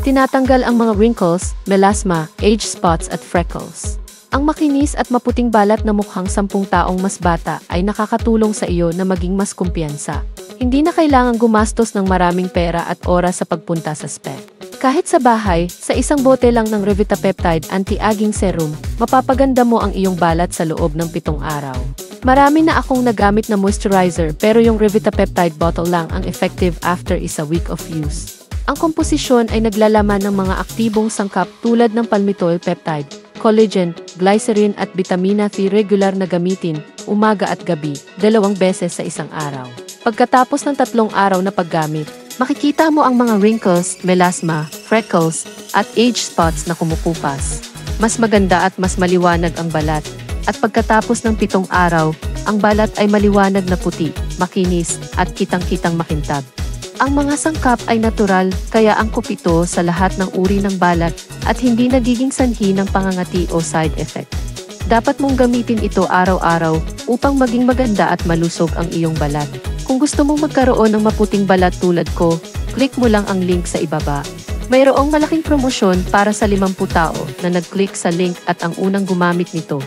Tinatanggal ang mga wrinkles, melasma, age spots at freckles. Ang makinis at maputing balat na mukhang 10 taong mas bata ay nakakatulong sa iyo na maging mas kumpiyansa. Hindi na kailangang gumastos ng maraming pera at oras sa pagpunta sa spa. Kahit sa bahay, sa isang bote lang ng Revitapeptide Anti-Aging Serum, mapapaganda mo ang iyong balat sa loob ng 7 araw. Marami na akong nagamit na moisturizer pero yung Revitapeptide bottle lang ang effective after a week of use. Ang komposisyon ay naglalaman ng mga aktibong sangkap tulad ng palmitoyl peptide, collagen, glycerin at vitamina C regular na gamitin, umaga at gabi, 2 beses sa isang araw. Pagkatapos ng 3 araw na paggamit, makikita mo ang mga wrinkles, melasma, freckles, at age spots na kumukupas. Mas maganda at mas maliwanag ang balat. At pagkatapos ng 7 araw, ang balat ay maliwanag na puti, makinis, at kitang-kitang makintab. Ang mga sangkap ay natural, kaya angkop ito sa lahat ng uri ng balat at hindi nagiging sanhi ng pangangati o side effect. Dapat mong gamitin ito araw-araw upang maging maganda at malusog ang iyong balat. Kung gusto mong magkaroon ng maputing balat tulad ko, click mo lang ang link sa ibaba. Mayroong malaking promosyon para sa 50 tao na nag-click sa link at ang unang gumamit nito.